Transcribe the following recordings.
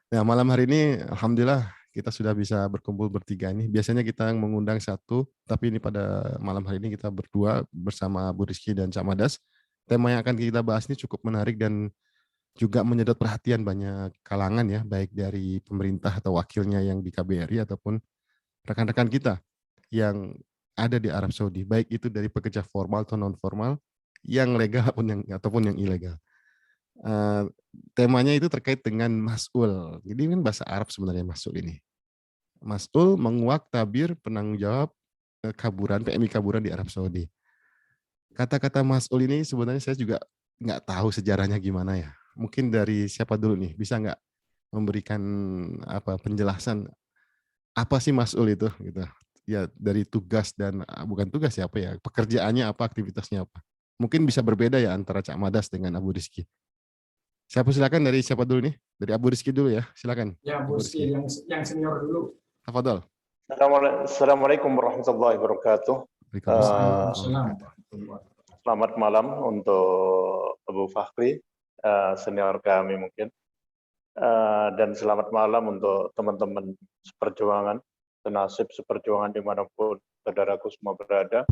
Nah, malam hari ini alhamdulillah kita sudah bisa berkumpul bertiga ini. Biasanya kita mengundang satu, tapi ini pada malam hari ini kita berdua bersama Bu Rizky dan Cak Madas. Tema yang akan kita bahas ini cukup menarik dan juga menyedot perhatian banyak kalangan ya, baik dari pemerintah atau wakilnya yang di KBRI ataupun rekan-rekan kita yang ada di Arab Saudi, baik itu dari pekerja formal atau non formal, yang legal ataupun yang ilegal. Eee, Temanya itu terkait dengan mas'ul. Jadi kan bahasa Arab sebenarnya mas'ul ini. Mas'ul menguak tabir penanggung jawab, kaburan PMI kaburan di Arab Saudi. Kata-kata mas'ul ini sebenarnya saya juga nggak tahu sejarahnya gimana ya. Mungkin dari siapa dulu nih, bisa nggak memberikan penjelasan apa sih mas'ul itu gitu? Ya dari tugas dan bukan tugas ya, apa ya, pekerjaannya apa, aktivitasnya apa? Mungkin bisa berbeda ya antara Cak Madas dengan Abu Rizky. Silakan dari siapa dulu nih? Dari Abu Rizky dulu ya, silakan Ya, Abu Buski Rizky. yang senior dulu. Tafadhol. Assalamualaikum warahmatullahi wabarakatuh. Waalaikumsalam. Waalaikumsalam. Selamat malam untuk Abu Fakhri, senior kami mungkin. Dan selamat malam untuk teman-teman seperjuangan, senasib seperjuangan dimanapun saudaraku semua berada,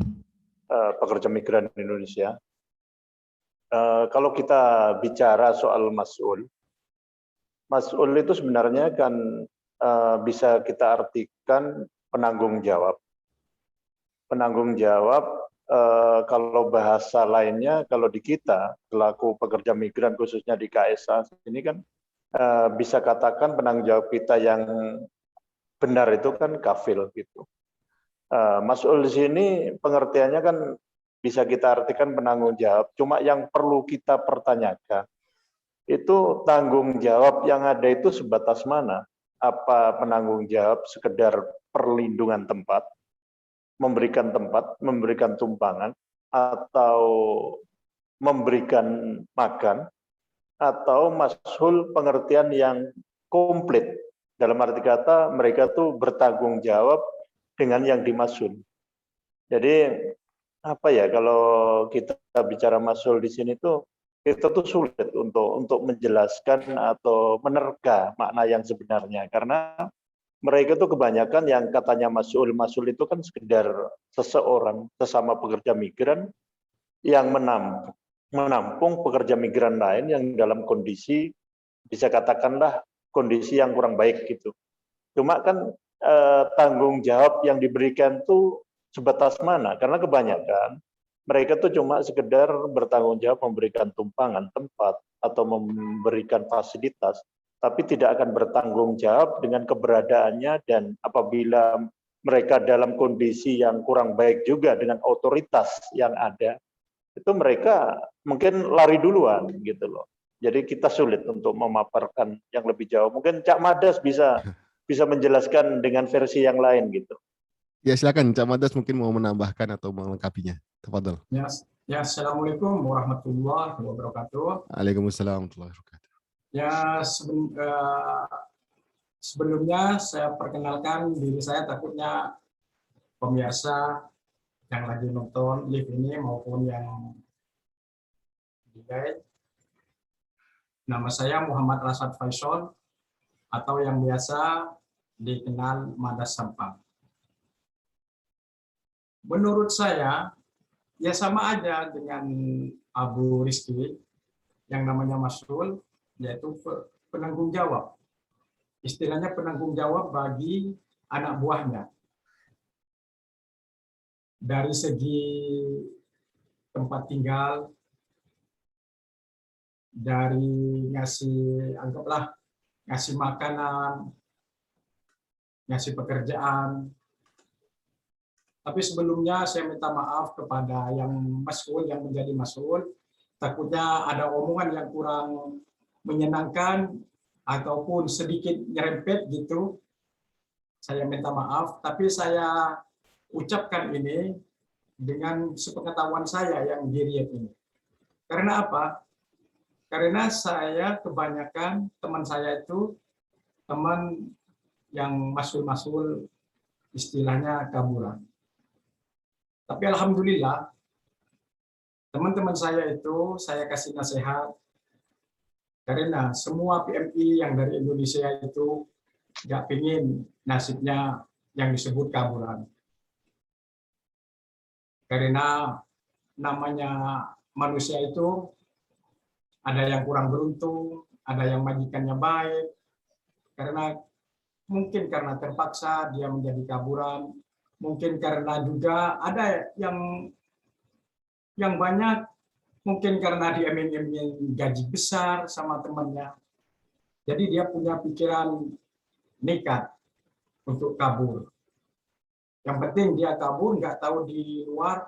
pekerja migran Indonesia. Kalau kita bicara soal mas'ul itu sebenarnya kan bisa kita artikan penanggung jawab. Penanggung jawab, kalau bahasa lainnya, kalau di kita, selaku pekerja migran khususnya di KSA, ini kan bisa katakan penanggung jawab kita yang benar itu kan kafil gitu. Mas'ul di sini pengertiannya kan bisa kita artikan penanggung jawab, cuma yang perlu kita pertanyakan, itu tanggung jawab yang ada itu sebatas mana? Apa penanggung jawab sekedar perlindungan tempat, memberikan tumpangan, atau memberikan makan, atau mas'ul pengertian yang komplit. Dalam arti kata mereka tuh bertanggung jawab dengan yang dimas'ul. Jadi apa ya, kalau kita bicara mas'ul di sini tuh kita tuh sulit untuk menjelaskan atau menerka makna yang sebenarnya, karena mereka tuh kebanyakan yang katanya mas'ul itu kan sekedar seseorang sesama pekerja migran yang menampung pekerja migran lain yang dalam kondisi bisa katakanlah kondisi yang kurang baik gitu. Cuma kan tanggung jawab yang diberikan tuh sebatas mana? Karena kebanyakan mereka tuh cuma sekedar bertanggung jawab memberikan tumpangan tempat atau memberikan fasilitas, tapi tidak akan bertanggung jawab dengan keberadaannya, dan apabila mereka dalam kondisi yang kurang baik juga dengan otoritas yang ada, itu mereka mungkin lari duluan gitu loh. Jadi kita sulit untuk memaparkan yang lebih jauh. Mungkin Cak Madas bisa menjelaskan dengan versi yang lain gitu. Ya silakan Cak Madas mungkin mau menambahkan atau melengkapinya. Tafadhol. Ya, assalamualaikum warahmatullahi wabarakatuh. Waalaikumsalam warahmatullahi wabarakatuh. Ya, sebelumnya saya perkenalkan diri saya, takutnya pemirsa yang lagi nonton live ini maupun yang di live. Nama saya Muhammad Rasad Faisal atau yang biasa dikenal Madas Sampang. Menurut saya, ya sama aja dengan Abu Rizky, yang namanya mas'ul, yaitu penanggung jawab. Istilahnya penanggung jawab bagi anak buahnya. Dari segi tempat tinggal, dari anggaplah ngasih makanan, ngasih pekerjaan. Tapi sebelumnya saya minta maaf kepada yang mas'ul, yang menjadi mas'ul. Takutnya ada omongan yang kurang menyenangkan ataupun sedikit nyerempet gitu. Saya minta maaf, tapi saya ucapkan ini dengan sepengetahuan saya yang di Riyadh ini. Karena apa? Karena saya kebanyakan teman saya itu teman yang mas'ul-mas'ul, istilahnya kaburan. Tapi alhamdulillah teman-teman saya itu saya kasih nasihat, Karena semua PMI yang dari Indonesia itu nggak ingin nasibnya yang disebut kaburan. Karena namanya manusia itu ada yang kurang beruntung, ada yang majikannya baik, karena mungkin karena terpaksa dia menjadi kaburan, mungkin karena juga ada yang banyak, mungkin karena dia ingin gaji besar sama temannya. Jadi dia punya pikiran nekat untuk kabur. Yang penting dia kabur, nggak tahu di luar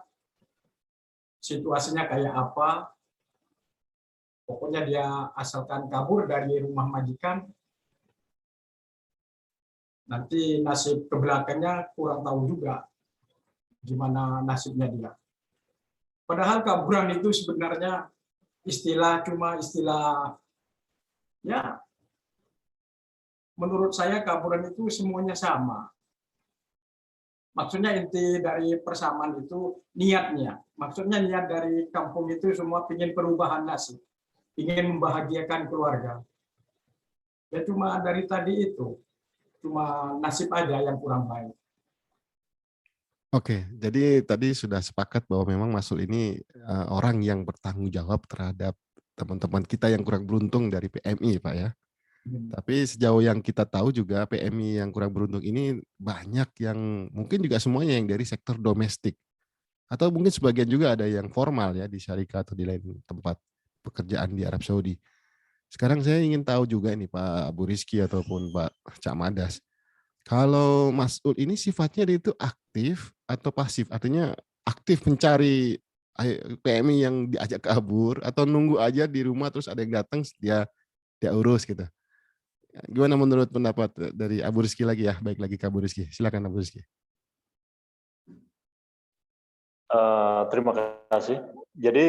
situasinya kayak apa. Pokoknya dia asalkan kabur dari rumah majikan, nanti nasib ke belakangnya kurang tahu juga gimana nasibnya dia. Padahal kaburan itu sebenarnya cuma istilah, ya menurut saya kaburan itu semuanya sama. Maksudnya inti dari persamaan itu niatnya. Maksudnya niat dari kampung itu semua ingin perubahan nasib, ingin membahagiakan keluarga. Ya cuma dari tadi itu, cuma nasib aja yang kurang baik. Oke, jadi tadi sudah sepakat bahwa memang Mas Sul ini orang yang bertanggung jawab terhadap teman-teman kita yang kurang beruntung dari PMI, Pak ya. Tapi sejauh yang kita tahu juga PMI yang kurang beruntung ini banyak yang mungkin juga semuanya yang dari sektor domestik. Atau mungkin sebagian juga ada yang formal ya di syarikat atau di lain tempat pekerjaan di Arab Saudi. Sekarang saya ingin tahu juga nih Pak Abu Rizky ataupun Pak Cak Madas. Kalau Mas Ul ini sifatnya dia itu aktif atau pasif? Artinya aktif mencari PMI yang diajak kabur atau nunggu aja di rumah terus ada yang datang dia urus gitu. Gimana menurut pendapat dari Abu Rizky lagi ya? Baik lagi ke Abu Rizky. Silakan Abu Rizky. Terima kasih. Jadi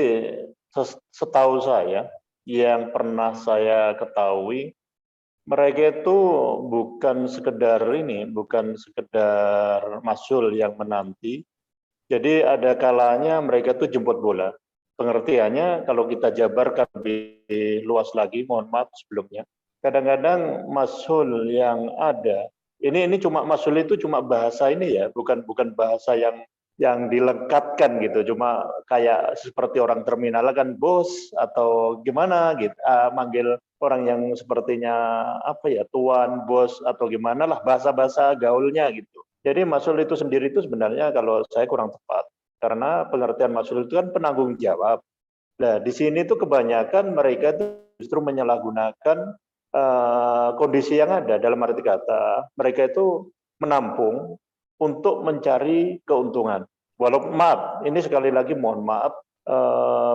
setahu saya, yang pernah saya ketahui, mereka itu bukan sekedar Mas-Sul yang menanti. Jadi ada kalanya mereka itu jemput bola. Pengertiannya kalau kita jabarkan lebih luas lagi, mohon maaf sebelumnya. Kadang-kadang Mas-Sul yang ada, ini cuma Mas-Sul itu cuma bahasa ini ya, bukan bahasa yang dilekatkan gitu, cuma kayak seperti orang terminal kan bos atau gimana gitu, manggil orang yang sepertinya apa ya, tuan, bos atau gimana lah, bahasa-bahasa gaulnya gitu. Jadi Mas-Sul itu sendiri itu sebenarnya kalau saya kurang tepat, karena pengertian Mas-Sul itu kan penanggung jawab. Nah di sini tuh kebanyakan mereka itu justru menyalahgunakan kondisi yang ada, dalam arti kata mereka itu menampung untuk mencari keuntungan. Walaupun maaf, ini sekali lagi mohon maaf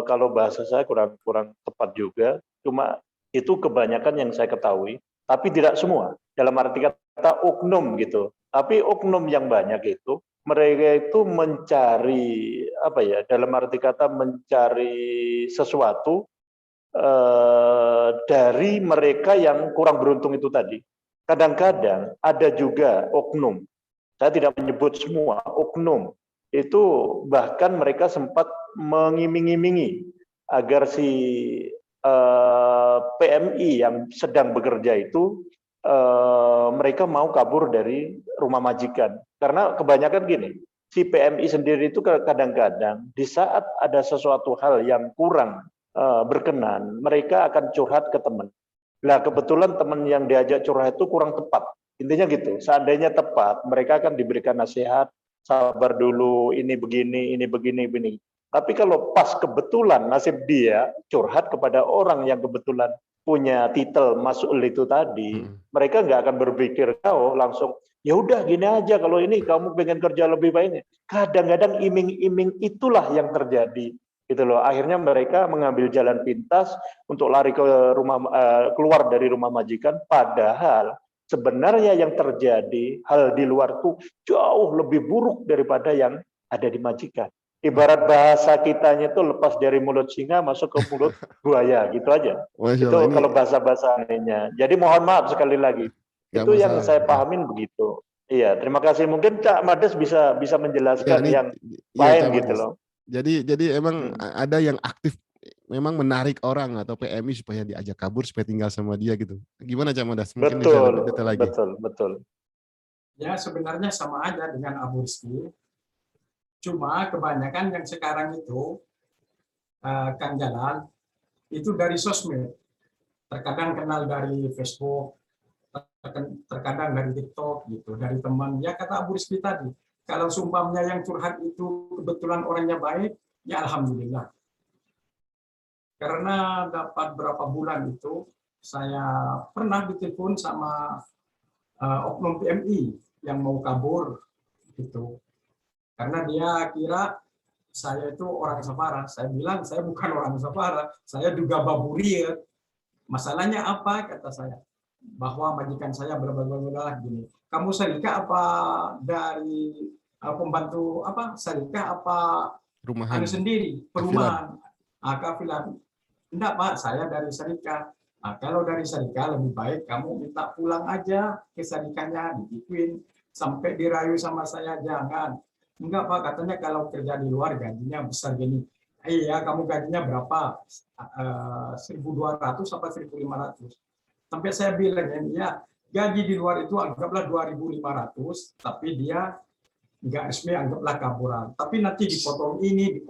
kalau bahasa saya kurang tepat juga. Cuma itu kebanyakan yang saya ketahui, tapi tidak semua. Dalam arti kata oknum gitu. Tapi oknum yang banyak itu mereka itu mencari apa ya? Dalam arti kata mencari sesuatu dari mereka yang kurang beruntung itu tadi. Kadang-kadang ada juga oknum. Saya tidak menyebut semua, oknum. Itu bahkan mereka sempat mengiming-imingi agar si PMI yang sedang bekerja itu mereka mau kabur dari rumah majikan. Karena kebanyakan gini, si PMI sendiri itu kadang-kadang di saat ada sesuatu hal yang kurang berkenan, mereka akan curhat ke teman. Nah kebetulan teman yang diajak curhat itu kurang tepat. Intinya gitu, seandainya tepat, mereka akan diberikan nasihat, sabar dulu, ini begini, begini. Tapi kalau pas kebetulan nasib dia curhat kepada orang yang kebetulan punya titel Mas-Ul itu tadi, mereka nggak akan berpikir langsung, ya udah gini aja, kalau ini kamu pengen kerja lebih baik. Kadang-kadang iming-iming itulah yang terjadi. Gitu loh. Akhirnya mereka mengambil jalan pintas untuk lari ke rumah, keluar dari rumah majikan, padahal sebenarnya yang terjadi hal di luar itu jauh lebih buruk daripada yang ada di majikan. Ibarat bahasa kitanya itu lepas dari mulut singa masuk ke mulut buaya, gitu aja. Itu kalau bahasa-bahasanya. Jadi mohon maaf sekali lagi. Itu yang saya pahamin begitu. Iya, terima kasih. Mungkin Cak Madas bisa menjelaskan yang lain gitu loh. Jadi emang ada yang aktif memang menarik orang atau PMI supaya diajak kabur supaya tinggal sama dia gitu. Gimana Cak Madas? Mungkin bisa Betul, lebih detail lagi. betul. Ya sebenarnya sama aja dengan Abu Rizky. Cuma kebanyakan yang sekarang itu Kang Jalan itu dari sosmed. Terkadang kenal dari Facebook, terkadang dari TikTok gitu, dari teman. Ya kata Abu Rizky tadi, kalau sumpahnya yang curhat itu kebetulan orangnya baik, ya alhamdulillah. Karena dapat berapa bulan itu, saya pernah ditelepon sama oknum PMI yang mau kabur gitu. Karena dia kira saya itu orang Sapara. Saya bilang saya bukan orang Sapara, saya juga Baburiat. Masalahnya apa kata saya? Bahwa majikan saya bla gini. Kamu Sarika apa dari pembantu apa Sarika apa Rumahan. sendiri perumahan? Kafilan. Enggak Pak, saya dari Sarika. Kalau dari Sarika lebih baik kamu minta pulang aja ke Sarikanya, digituin sampai dirayu sama saya jangan. Enggak Pak, katanya kalau kerja di luar gajinya besar gini. Iya, kamu gajinya berapa? 1.200 apa 1.500? Sampai saya bilang ya, gaji di luar itu anggaplah 2.500, tapi dia nggak resmi anggaplah kaburan. Tapi nanti dipotong ini,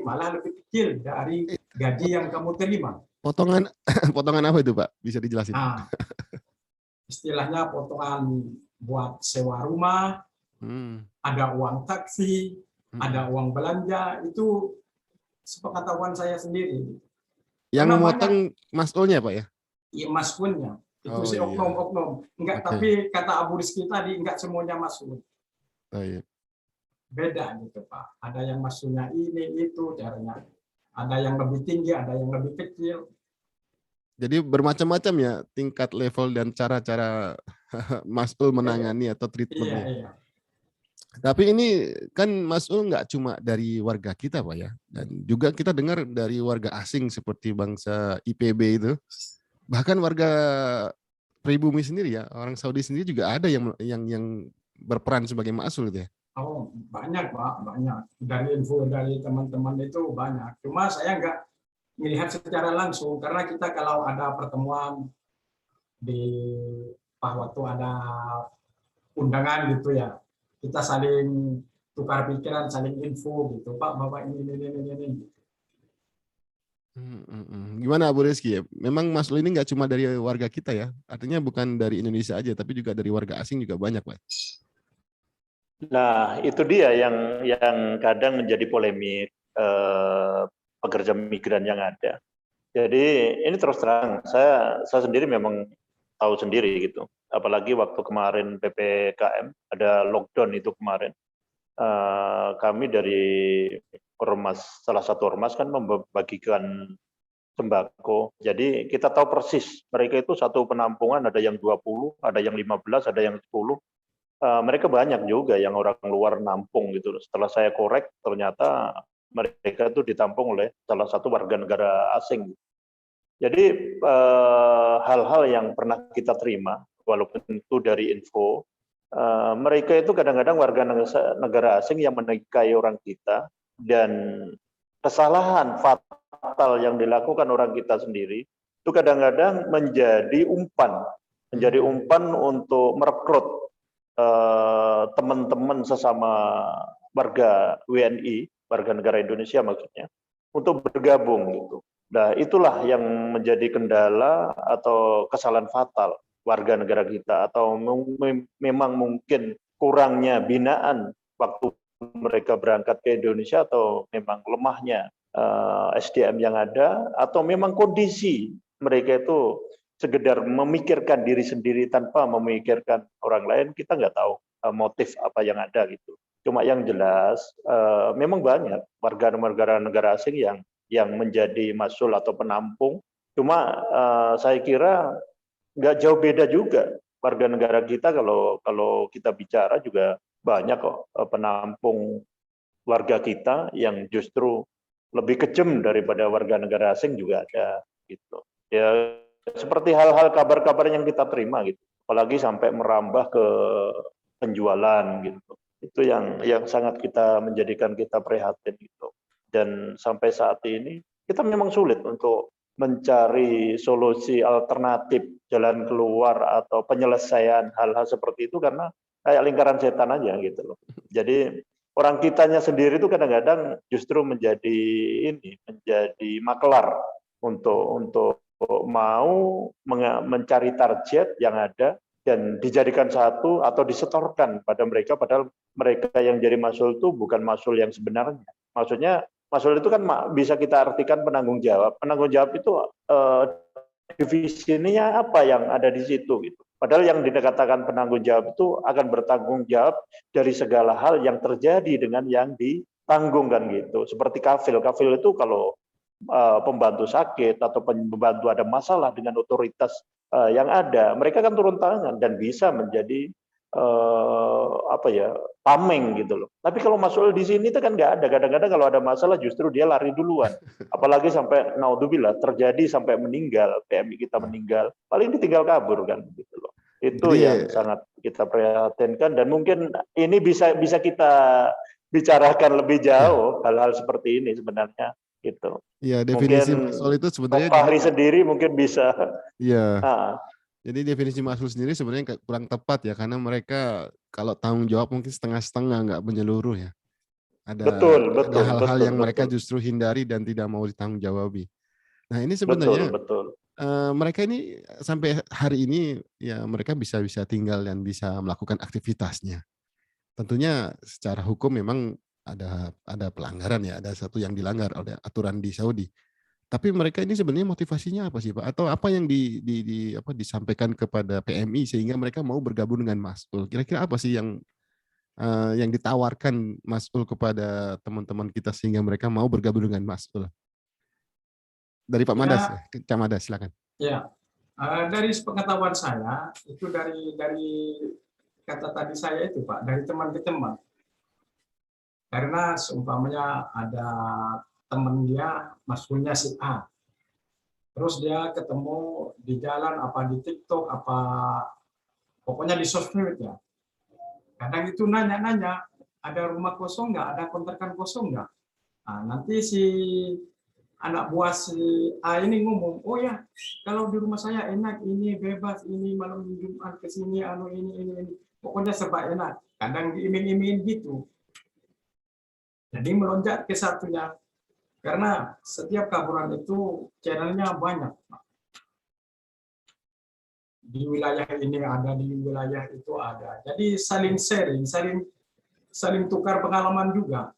malah lebih kecil dari gaji yang kamu terima. Potongan potongan apa itu Pak? Bisa dijelasin? Nah, istilahnya potongan buat sewa rumah, ada uang taksi, ada uang belanja, itu sepengetahuan saya sendiri. Yang memotong mas'ulnya Pak ya? Iya, mas'ulnya. Itu si oknum-oknum. Enggak, tapi kata Abu Rizky tadi, enggak semuanya mas'ul. Oh, iya. Beda gitu Pak. Ada yang mas'ulnya ini, itu caranya. Ada yang lebih tinggi, ada yang lebih kecil. Jadi bermacam-macam ya tingkat level dan cara-cara mas'ul menangani atau treatmentnya. Iya. Tapi ini kan mas'ul nggak cuma dari warga kita Pak ya, dan juga kita dengar dari warga asing seperti bangsa IPB itu, bahkan warga pribumi sendiri ya, orang Saudi sendiri juga ada yang berperan sebagai mas'ul gitu ya. Oh banyak Pak, banyak. Dari info dari teman-teman itu banyak. Cuma saya nggak melihat secara langsung karena kita kalau ada pertemuan di waktu ada undangan gitu ya, kita saling tukar pikiran, saling info gitu. Pak, Bapak ini. Gimana Abu Rizky ya? Memang mas'ul ini nggak cuma dari warga kita ya, artinya bukan dari Indonesia aja, tapi juga dari warga asing juga banyak Pak. Nah, itu dia yang kadang menjadi polemik pekerja migran yang ada. Jadi ini terus terang, saya sendiri memang tahu sendiri gitu. Apalagi waktu kemarin PPKM ada lockdown itu kemarin, kami dari ormas, salah satu ormas kan membagikan sembako. Jadi kita tahu persis mereka itu satu penampungan ada yang 20, ada yang 15, ada yang 10. Mereka banyak juga yang orang luar nampung gitu. Setelah saya korek, ternyata mereka itu ditampung oleh salah satu warga negara asing. Jadi hal-hal yang pernah kita terima, walaupun itu dari info, mereka itu kadang-kadang warga negara asing yang menikahi orang kita, dan kesalahan fatal yang dilakukan orang kita sendiri, itu kadang-kadang menjadi umpan untuk merekrut teman-teman sesama warga WNI, warga negara Indonesia maksudnya, untuk bergabung gitu. Nah, itulah yang menjadi kendala atau kesalahan fatal warga negara kita, atau memang mungkin kurangnya binaan waktu mereka berangkat ke Indonesia, atau memang lemahnya SDM yang ada, atau memang kondisi mereka itu sekedar memikirkan diri sendiri tanpa memikirkan orang lain. Kita nggak tahu motif apa yang ada gitu. Cuma yang jelas memang banyak warga negara asing yang menjadi mas'ul atau penampung. Cuma saya kira nggak jauh beda juga warga negara kita, kalau kita bicara juga banyak kok penampung warga kita yang justru lebih kejam daripada warga negara asing juga ada gitu. Ya, seperti hal-hal kabar-kabar yang kita terima gitu, apalagi sampai merambah ke penjualan gitu. Itu yang sangat menjadikan kita prihatin gitu. Dan sampai saat ini kita memang sulit untuk mencari solusi alternatif, jalan keluar atau penyelesaian hal-hal seperti itu karena kayak lingkaran setan aja gitu loh. Jadi orang kitanya sendiri itu kadang-kadang justru menjadi makelar untuk mau mencari target yang ada dan dijadikan satu atau disetorkan pada mereka, padahal mereka yang jadi masul itu bukan masul yang sebenarnya. Maksudnya masul itu kan bisa kita artikan penanggung jawab. Penanggung jawab itu definisinya apa yang ada di situ gitu. Padahal yang dikatakan penanggung jawab itu akan bertanggung jawab dari segala hal yang terjadi dengan yang ditanggung kan gitu. Seperti kafil. Kafil itu kalau pembantu sakit atau pembantu ada masalah dengan otoritas yang ada, mereka kan turun tangan dan bisa menjadi tameng gitu loh. Tapi kalau masul di sini itu kan nggak ada. Kadang-kadang kalau ada masalah justru dia lari duluan. Apalagi sampai naudzubillah terjadi sampai meninggal, PMI kita meninggal, paling ditinggal kabur kan gitu loh. Itu Jadi, yang sangat kita prihatinkan dan mungkin ini bisa kita bicarakan lebih jauh hal-hal seperti ini sebenarnya gitu. ya definisi Mungkin masul itu sebenarnya Fahri sendiri mungkin bisa. iya. Jadi definisi masul sendiri sebenarnya kurang tepat ya, karena mereka kalau tanggung jawab mungkin setengah-setengah, nggak menyeluruh ya. Ada hal-hal yang mereka justru hindari dan tidak mau ditanggung jawabi. Nah ini sebenarnya mereka ini sampai hari ini ya mereka bisa tinggal dan bisa melakukan aktivitasnya. Tentunya secara hukum memang ada pelanggaran ya, ada satu yang dilanggar oleh aturan di Saudi. Tapi mereka ini sebenarnya motivasinya apa sih Pak? Atau apa yang disampaikan kepada PMI sehingga mereka mau bergabung dengan Mas'ul? Kira-kira apa sih yang ditawarkan Mas'ul kepada teman-teman kita sehingga mereka mau bergabung dengan Mas'ul? Dari Pak Madas, Cak Madas silakan. Ya, dari pengetahuan saya itu dari kata tadi saya itu Pak, dari teman ke teman. Karena seumpamanya ada teman dia masuknya si A, terus dia ketemu di jalan apa di TikTok apa pokoknya di sosmed ya, kadang itu nanya-nanya ada rumah kosong nggak, ada kontrakan kosong nggak. Nah, nanti si anak buah si A ini ngomong, oh ya kalau di rumah saya enak, ini bebas, ini malam Jumat kesini ini pokoknya serba enak. Kadang diiming-imingin gitu. Jadi melonjak ke satunya. Karena setiap kaburan itu channelnya banyak. Di wilayah ini ada, di wilayah itu ada. Jadi saling sharing, saling tukar pengalaman juga.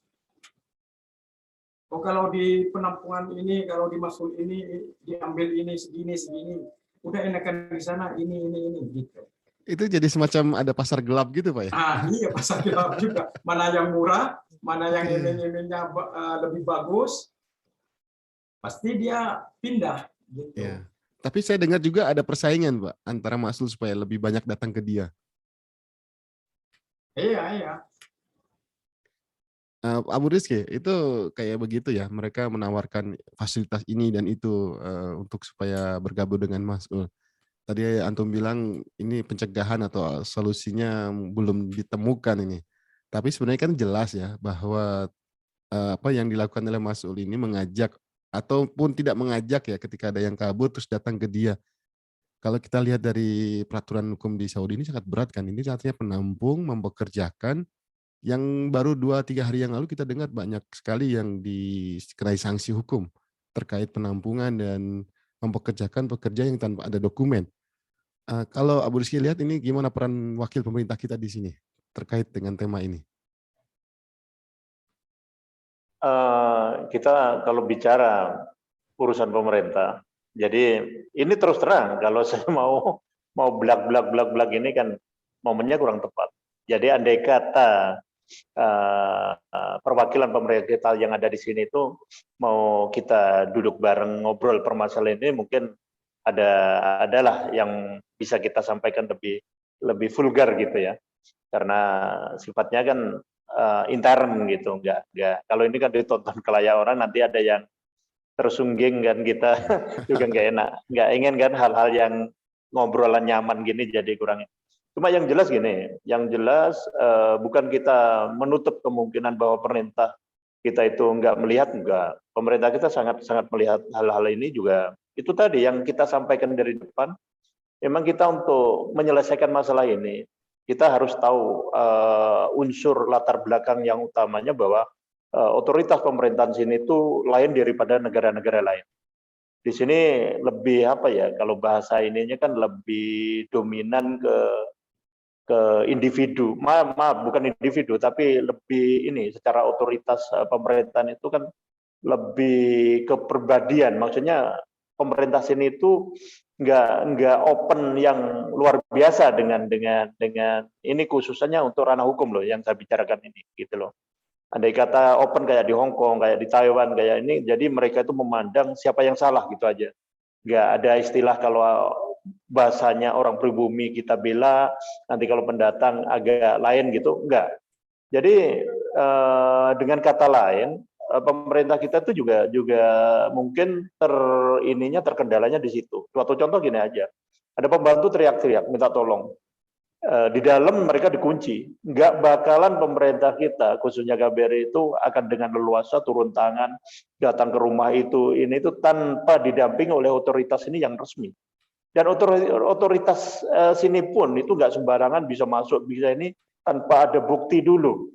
Oh kalau di penampungan ini, kalau di Masul ini diambil ini segini. Udah enakan di sana ini gitu. Itu jadi semacam ada pasar gelap gitu Pak ya? Iya pasar gelap juga. Mana yang murah, mana yang iming-imingnya lebih bagus, pasti dia pindah gitu. Ya. Tapi saya dengar juga ada persaingan Pak antara Mas'ul supaya lebih banyak datang ke dia. Iya. Abu Rizky itu kayak begitu ya, mereka menawarkan fasilitas ini dan itu untuk supaya bergabung dengan Mas'ul. Tadi Antum bilang ini pencegahan atau solusinya belum ditemukan ini. Tapi sebenarnya kan jelas ya bahwa apa yang dilakukan oleh Mas'ul ini mengajak ataupun tidak mengajak ya ketika ada yang kabur terus datang ke dia. Kalau kita lihat dari peraturan hukum di Saudi ini sangat berat kan. Ini artinya penampung mempekerjakan yang baru 2-3 hari yang lalu kita dengar banyak sekali yang dikenai sanksi hukum terkait penampungan dan mempekerjakan pekerja yang tanpa ada dokumen. Kalau Abu Rizky lihat ini gimana peran wakil pemerintah kita di sini terkait dengan tema ini? Kita kalau bicara urusan pemerintah, jadi ini terus terang kalau saya mau blak ini kan momennya kurang tepat. Jadi andai kata perwakilan pemerintah yang ada di sini itu mau kita duduk bareng ngobrol permasalahan ini, mungkin adalah yang bisa kita sampaikan lebih vulgar gitu ya, karena sifatnya kan intern gitu, enggak kalau ini kan ditonton ke layar orang nanti ada yang tersungging kan, kita juga nggak ingin kan hal-hal yang ngobrolan nyaman gini jadi kurang. Cuma yang jelas gini, bukan kita menutup kemungkinan bahwa pemerintah kita itu nggak melihat, enggak. Pemerintah kita sangat melihat hal-hal ini juga. Itu tadi yang kita sampaikan dari depan, memang kita untuk menyelesaikan masalah ini, kita harus tahu unsur latar belakang yang utamanya bahwa otoritas pemerintahan sini itu lain daripada negara-negara lain. Di sini lebih apa ya, kalau bahasa ininya kan lebih dominan ke individu, maaf bukan individu, tapi lebih ini secara otoritas pemerintahan itu kan lebih kepribadian. Maksudnya pemerintah sini itu nggak open yang luar biasa dengan ini, khususnya untuk ranah hukum loh yang saya bicarakan ini gitu loh. Andai kata open kayak di Hong Kong, kayak di Taiwan, kayak ini, jadi mereka itu memandang siapa yang salah gitu aja. Nggak ada istilah kalau bahasanya orang pribumi kita bela, nanti kalau pendatang agak lain gitu, enggak. Jadi dengan kata lain, pemerintah kita itu juga mungkin terkendalanya di situ. Suatu contoh gini aja, ada pembantu teriak-teriak minta tolong, di dalam mereka dikunci, nggak bakalan pemerintah kita khususnya KBRI itu akan dengan leluasa turun tangan datang ke rumah ini itu tanpa didampingi oleh otoritas ini yang resmi. Dan otoritas sini pun itu nggak sembarangan bisa masuk, bisa ini tanpa ada bukti dulu.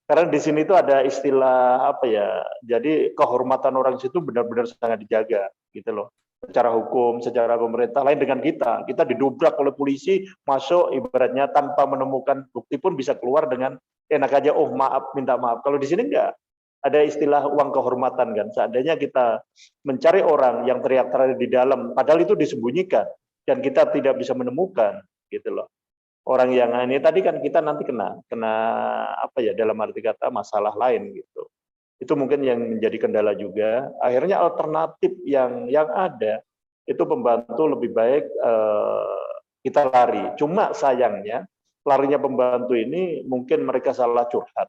Karena di sini itu ada istilah apa ya, jadi kehormatan orang situ benar-benar sangat dijaga gitu loh. Secara hukum, secara pemerintah, lain dengan kita. Kita didobrak oleh polisi, masuk ibaratnya tanpa menemukan bukti pun bisa keluar dengan enak aja, oh maaf, minta maaf. Kalau di sini enggak. Ada istilah uang kehormatan kan. Seandainya kita mencari orang yang teriak-teriak di dalam, padahal itu disembunyikan dan kita tidak bisa menemukan gitu loh. Orang yang ini tadi kan kita nanti kena apa ya, dalam arti kata masalah lain gitu. Itu mungkin yang menjadi kendala juga. Akhirnya alternatif yang ada itu pembantu lebih baik kita lari. Cuma sayangnya larinya pembantu ini mungkin mereka salah curhat.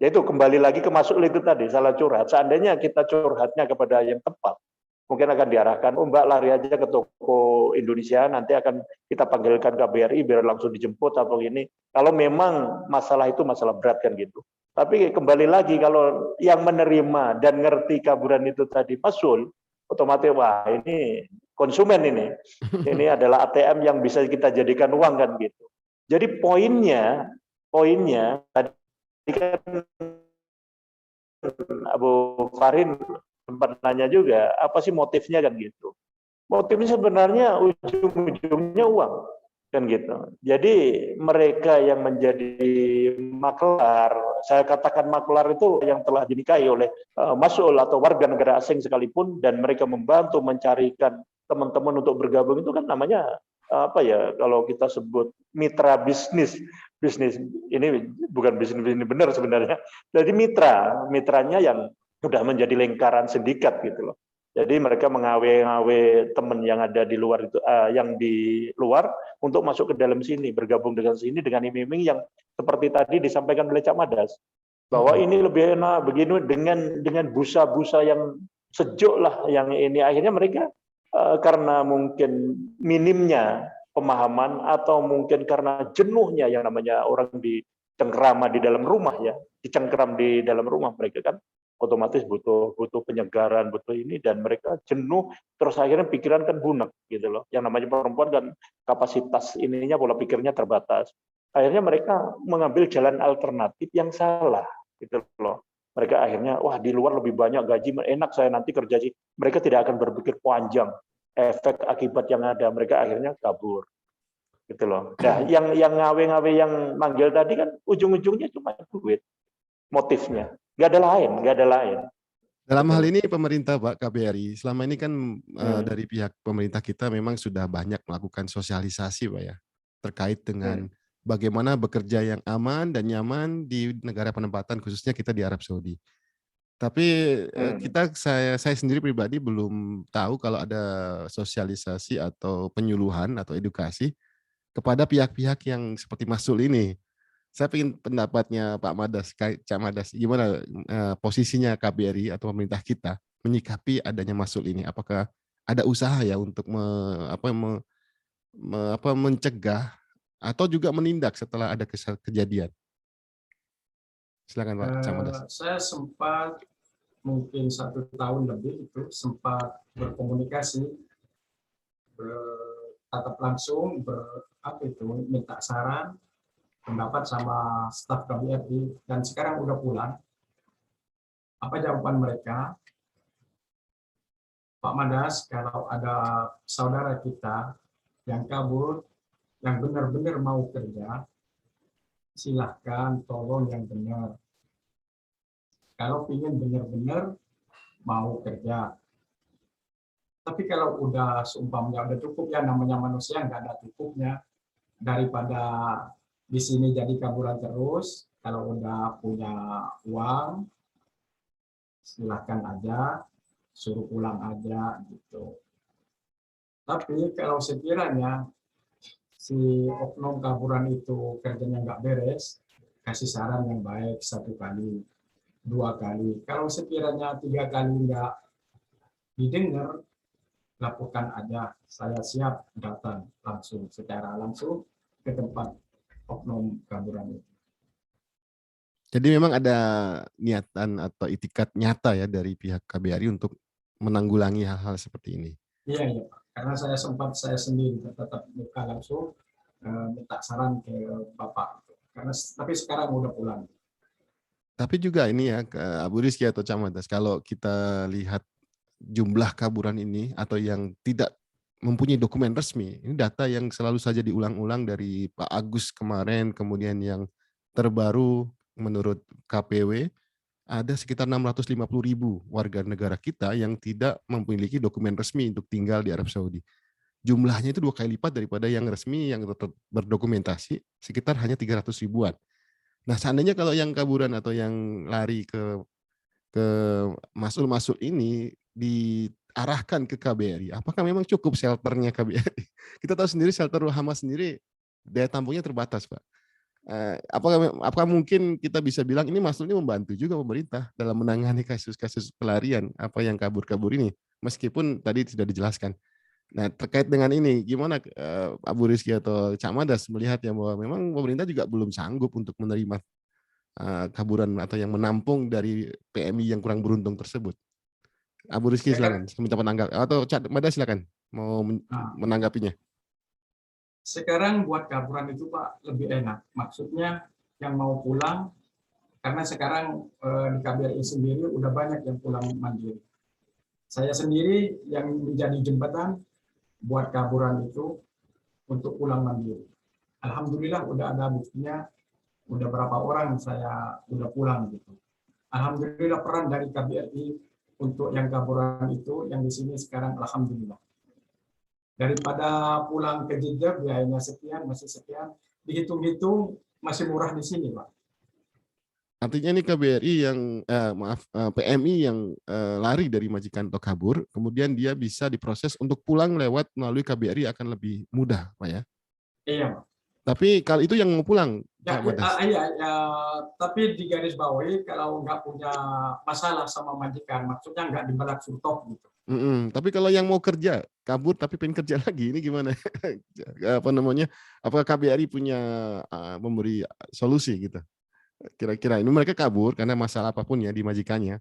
Yaitu kembali lagi ke masuk itu tadi, salah curhat. Seandainya kita curhatnya kepada yang tepat, mungkin akan diarahkan, oh Mbak lari aja ke toko Indonesia, nanti akan kita panggilkan KBRI biar langsung dijemput atau ini. Kalau memang masalah itu masalah berat kan gitu. Tapi kembali lagi kalau yang menerima dan ngerti kaburan itu tadi masul, otomatis wah ini konsumen ini adalah ATM yang bisa kita jadikan uang kan gitu. Jadi poinnya tadi kan Abu Farin sempat nanya juga, apa sih motifnya kan gitu. Motifnya sebenarnya ujung-ujungnya uang kan gitu. Jadi mereka yang menjadi maklar, saya katakan maklar itu yang telah dinikahi oleh mas'ul atau warga negara asing sekalipun, dan mereka membantu mencarikan teman-teman untuk bergabung, itu kan namanya apa ya, kalau kita sebut mitra bisnis ini bukan bisnis benar sebenarnya. Jadi mitranya yang sudah menjadi lingkaran sindikat gitu loh. Jadi mereka mengawe-ngawe teman yang ada di luar itu, yang di luar untuk masuk ke dalam sini, bergabung dengan sini dengan iming-iming yang seperti tadi disampaikan oleh Cak Madas, bahwa ini lebih enak begini dengan busa-busa yang sejuk lah, yang ini akhirnya mereka karena mungkin minimnya pemahaman atau mungkin karena jenuhnya yang namanya orang dicengkerama di dalam rumah ya, dicengkeram di dalam rumah, mereka kan otomatis butuh penyegaran, butuh ini, dan mereka jenuh, terus akhirnya pikiran kan bunek gitu loh. Yang namanya perempuan kan kapasitas ininya, pola pikirnya terbatas. Akhirnya mereka mengambil jalan alternatif yang salah gitu loh. Mereka akhirnya wah di luar lebih banyak gaji, enak saya nanti kerja sih. Mereka tidak akan berpikir panjang efek akibat yang ada, mereka akhirnya kabur gitu loh. Nah, yang ngawe-ngawe yang manggil tadi kan ujung-ujungnya cuma duit motifnya. Nggak ada lain. Dalam hal ini pemerintah Pak KBRI, selama ini kan dari pihak pemerintah kita memang sudah banyak melakukan sosialisasi Pak ya, terkait dengan bagaimana bekerja yang aman dan nyaman di negara penempatan, khususnya kita di Arab Saudi. Tapi saya sendiri pribadi belum tahu kalau ada sosialisasi atau penyuluhan atau edukasi kepada pihak-pihak yang seperti Mas'ul ini. Saya ingin pendapatnya Pak Madas, Cak Madas, gimana posisinya KBRI atau pemerintah kita menyikapi adanya Mas'ul ini? Apakah ada usaha ya untuk mencegah atau juga menindak setelah ada kejadian? Silakan Pak Camadas. Saya sempat mungkin 1 tahun lebih itu sempat berkomunikasi, bertatap langsung, minta saran, pendapat sama staf KBRI, dan sekarang udah pulang. Apa jawaban mereka? Pak Madas, kalau ada saudara kita yang kabur, yang benar-benar mau kerja, silahkan tolong yang benar. Kalau ingin benar-benar mau kerja. Tapi kalau udah seumpamanya udah cukup ya, namanya manusia nggak ada cukupnya, daripada di sini jadi kaburan terus. Kalau udah punya uang, silahkan aja, suruh pulang aja gitu. Tapi kalau sekiranya si oknum kaburan itu kerjanya nggak beres, kasih saran yang baik 1 kali, 2 kali. Kalau sekiranya 3 kali nggak didengar, laporkan aja. Saya siap datang secara langsung ke tempat oknum kaburan itu. Jadi memang ada niatan atau itikat nyata ya dari pihak KBRI untuk menanggulangi hal-hal seperti ini. Iya, iya Pak. Karena saya sendiri tetap buka langsung minta saran ke Bapak. Tapi sekarang udah pulang. Tapi juga ini ya, Abu Rizky atau Camadas, kalau kita lihat jumlah kaburan ini atau yang tidak mempunyai dokumen resmi, ini data yang selalu saja diulang-ulang dari Pak Agus kemarin, kemudian yang terbaru menurut KPW, ada sekitar 650.000 warga negara kita yang tidak memiliki dokumen resmi untuk tinggal di Arab Saudi. Jumlahnya itu 2 kali lipat daripada yang resmi yang berdokumentasi, sekitar hanya 300 ribuan. Nah, seandainya kalau yang kaburan atau yang lari ke masul-masul ini diarahkan ke KBRI, apakah memang cukup shelternya KBRI? Kita tahu sendiri shelter Ruhama sendiri daya tampungnya terbatas, Pak. Apakah mungkin kita bisa bilang ini masul ini membantu juga pemerintah dalam menangani kasus-kasus pelarian apa yang kabur-kabur ini, meskipun tadi sudah dijelaskan. Nah, terkait dengan ini, gimana Abu Rizky atau Cak Madas melihat ya bahwa memang pemerintah juga belum sanggup untuk menerima kaburan atau yang menampung dari PMI yang kurang beruntung tersebut. Abu Rizky silakan, saya minta penanggapan, atau Cak Madas silakan mau menanggapinya. Sekarang buat kaburan itu Pak lebih enak. Maksudnya yang mau pulang, karena sekarang di KBRI sendiri udah banyak yang pulang mandiri. Saya sendiri yang menjadi jembatan buat kaburan itu untuk pulang mandiri. Alhamdulillah udah ada buktinya, udah berapa orang saya udah pulang gitu. Alhamdulillah peran dari KBRI untuk yang kaburan itu yang di sini sekarang alhamdulillah. Daripada pulang ke Jeddah biayanya sekian, masih sekian, dihitung-hitung masih murah di sini, Pak. Artinya ini KBRI yang PMI yang lari dari majikan atau kabur, kemudian dia bisa diproses untuk pulang lewat melalui KBRI akan lebih mudah, Pak ya? Iya, Pak. Tapi kalau itu yang mau pulang, Pak Madas. Iya, tapi di garis bawahi kalau nggak punya masalah sama majikan, maksudnya nggak dibalak surtok gitu. Tapi kalau yang mau kerja, kabur tapi pengen kerja lagi, ini gimana? Apa namanya? Apakah KBRI punya memberi solusi gitu? Kira-kira ini mereka kabur karena masalah apapun ya di majikannya.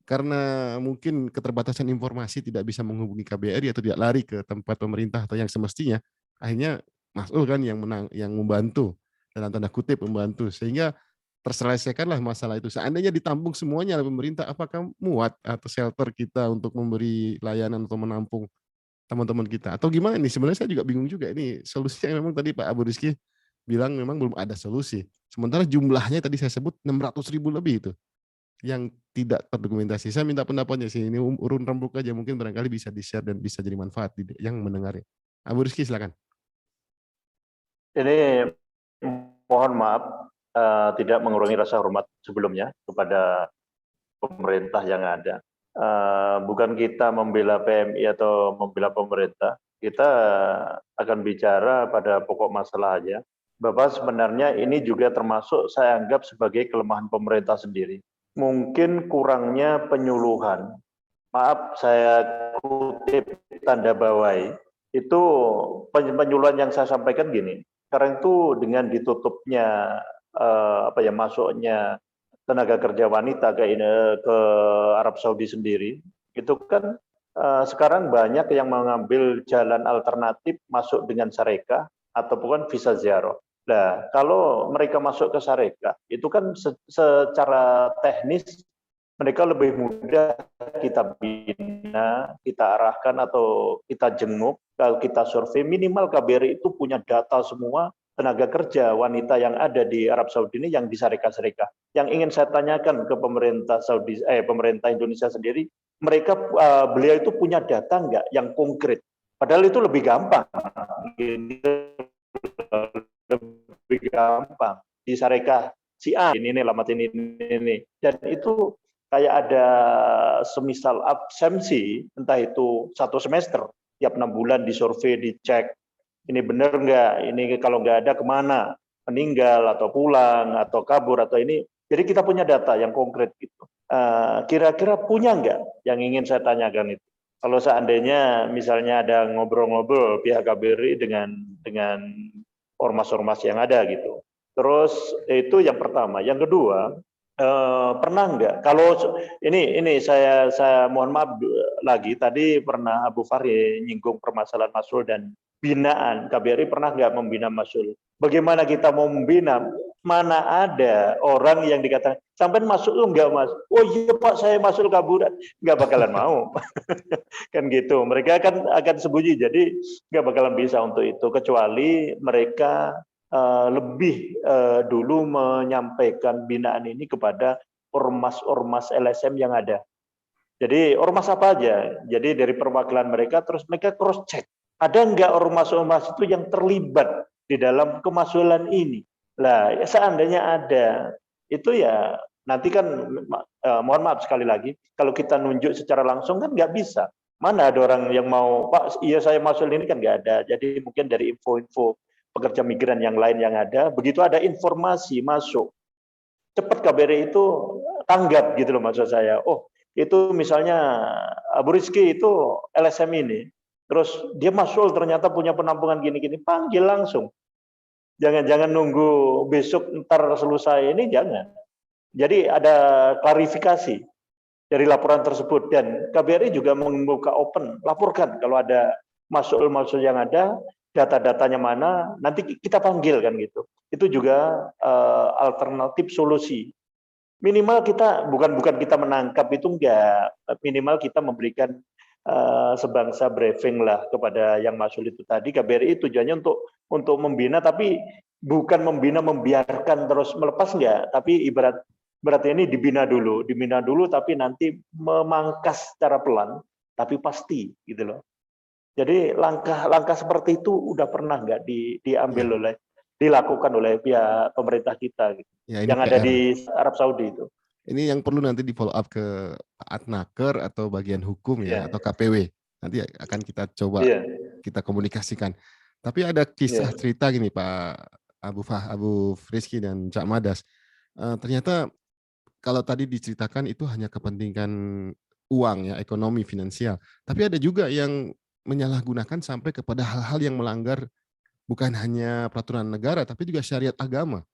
Karena mungkin keterbatasan informasi tidak bisa menghubungi KBRI atau tidak lari ke tempat pemerintah atau yang semestinya, akhirnya Mas'ul kan yang membantu, dalam tanda kutip membantu, sehingga terselesaikanlah masalah itu. Seandainya ditampung semuanya oleh pemerintah, apakah muat atau shelter kita untuk memberi layanan atau menampung teman-teman kita? Atau gimana nih? Sebenarnya saya juga bingung juga. Ini solusinya memang tadi Pak Abu Rizky bilang memang belum ada solusi. Sementara jumlahnya tadi saya sebut 600.000 lebih itu yang tidak terdokumentasi. Saya minta pendapatnya sih. Ini urun rembuk aja, mungkin barangkali bisa di-share dan bisa jadi manfaat yang mendengarnya. Abu Rizky silakan. Ini mohon maaf tidak mengurangi rasa hormat sebelumnya kepada pemerintah yang ada. Bukan kita membela PMI atau membela pemerintah, kita akan bicara pada pokok masalah aja. Bapak sebenarnya ini juga termasuk saya anggap sebagai kelemahan pemerintah sendiri. Mungkin kurangnya penyuluhan. Maaf saya kutip tanda bawahi, itu penyuluhan yang saya sampaikan gini. Sekarang itu dengan ditutupnya masuknya tenaga kerja wanita ke Arab Saudi sendiri, itu kan sekarang banyak yang mengambil jalan alternatif masuk dengan syarikat ataupun visa ziarah. Nah, kalau mereka masuk ke syarikat, itu kan secara teknis mereka lebih mudah kita bina, kita arahkan atau kita jenguk, kalau kita survei, minimal KBRI itu punya data semua tenaga kerja wanita yang ada di Arab Saudi ini yang di syarikat-syarikat. Yang ingin saya tanyakan ke pemerintah pemerintah Indonesia sendiri, mereka beliau itu punya data enggak yang konkret? Padahal itu lebih gampang. Lebih gampang di syarikat si A ini alamat ini. Dan itu kayak ada semisal absensi, entah itu 1 semester, tiap 6 bulan disurvei, dicek, ini benar nggak, ini kalau nggak ada kemana, meninggal atau pulang atau kabur atau ini. Jadi kita punya data yang konkret gitu. Kira-kira punya nggak yang ingin saya tanyakan itu? Kalau seandainya misalnya ada ngobrol-ngobrol pihak KBRI dengan ormas-ormas yang ada gitu. Terus itu yang pertama. Yang kedua, pernah nggak? Kalau ini saya mohon maaf lagi, tadi pernah Abu Fahri nyinggung permasalahan Masul dan binaan. KBRI pernah nggak membina Masul? Bagaimana kita mau membina? Mana ada orang yang dikatakan sampai masuk lu nggak mas? Oh iya Pak, saya masuk kaburan, nggak bakalan mau. Kan gitu. Mereka akan sembunyi, jadi nggak bakalan bisa untuk itu, kecuali mereka lebih dulu menyampaikan binaan ini kepada ormas-ormas LSM yang ada. Jadi ormas apa aja? Jadi dari perwakilan mereka, terus mereka cross check. Ada nggak ormas-ormas itu yang terlibat di dalam kemasulan ini? Lah, ya seandainya ada, itu ya nanti kan mohon maaf sekali lagi, kalau kita nunjuk secara langsung kan nggak bisa. Mana ada orang yang mau, Pak, iya saya masuk ini kan nggak ada. Jadi mungkin dari info-info pekerja migran yang lain yang ada, begitu ada informasi masuk, cepat KBRI itu tanggap gitu loh maksud saya. Oh, itu misalnya Abu Rizky itu LSM ini, terus dia masuk ternyata punya penampungan gini-gini, panggil langsung. Jangan nunggu besok ntar selesai ini, jangan. Jadi ada klarifikasi dari laporan tersebut, dan KBRI juga membuka open, laporkan kalau ada masuk yang ada, data-datanya mana, nanti kita panggil kan gitu. Itu juga alternatif solusi. Minimal kita bukan kita menangkap itu enggak, minimal kita memberikan sebangsa briefing lah kepada yang masuk itu tadi. KBRI tujuannya untuk membina, tapi bukan membina membiarkan terus melepas enggak, tapi berarti ini dibina dulu, tapi nanti memangkas secara pelan, tapi pasti gitu loh. Jadi langkah seperti itu udah pernah nggak dilakukan oleh pihak pemerintah kita gitu, Ya, yang ada di Arab Saudi itu. Ini yang perlu nanti di follow up ke Adnaker atau bagian hukum ya, atau KPW. Nanti akan kita coba kita komunikasikan. Tapi ada kisah cerita gini Pak Abu Rizky dan Cak Madas. Ternyata kalau tadi diceritakan itu hanya kepentingan uang ya, ekonomi, finansial. Tapi ada juga yang menyalahgunakan sampai kepada hal-hal yang melanggar bukan hanya peraturan negara, tapi juga syariat agama.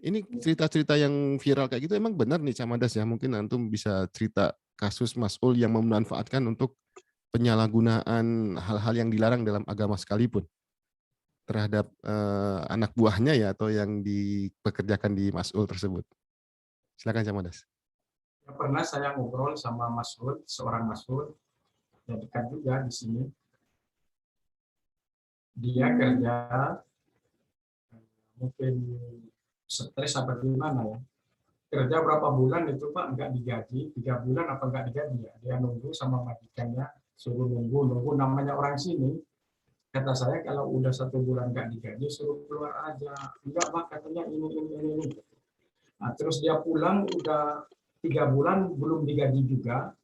Ini cerita-cerita yang viral kayak gitu emang benar nih Cak Madas ya? Mungkin antum bisa cerita kasus mas'ul yang memanfaatkan untuk penyalahgunaan hal-hal yang dilarang dalam agama sekalipun terhadap anak buahnya ya, atau yang dipekerjakan di mas'ul tersebut. Silakan Cak Madas. Pernah saya ngobrol sama mas'ul, seorang mas'ul yang dekat juga di sini. Dia kerja mungkin stres apa gimana ya, kerja berapa bulan itu Pak nggak digaji, 3 bulan apa nggak digaji ya, dia nunggu sama majikannya, suruh nunggu namanya orang sini. Kata saya kalau udah 1 bulan nggak digaji suruh keluar aja, enggak Pak katanya ini. Nah, terus dia pulang udah 3 bulan belum digaji juga,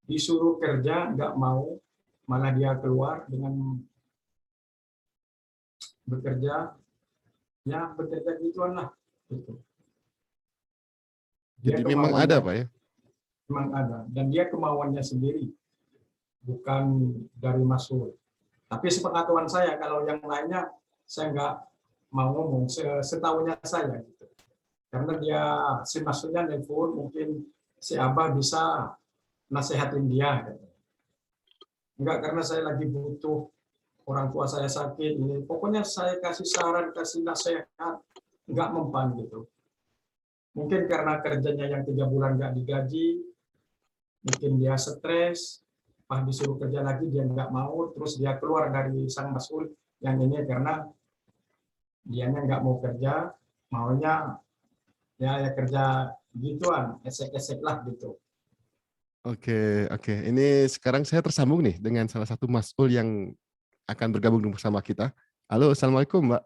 disuruh kerja nggak mau, malah dia keluar dengan bekerja gituan lah. Gitu. Jadi memang ada Pak ya? Memang ada, dan dia kemauannya sendiri, bukan dari mas'ul. Tapi sepengetahuan saya, kalau yang lainnya saya nggak mau ngomong, setahunya saya gitu. karena dia si Masnya nelfon, mungkin si Abah bisa nasehatin dia. Gitu. Enggak, karena saya lagi butuh, orang tua saya sakit, ini pokoknya saya kasih saran, kasih nasihat, enggak mempan gitu. Mungkin karena kerjanya yang 3 bulan enggak digaji, mungkin dia stres, pas disuruh kerja lagi dia nggak mau, terus dia keluar dari sang mas'ul yang ini karena dianya nggak mau kerja, maunya ya kerja gituan, esek-esek lah gitu. Oke, oke. Ini sekarang saya tersambung nih dengan salah satu mas'ul yang akan bergabung bersama kita. Halo, Assalamualaikum, Mbak.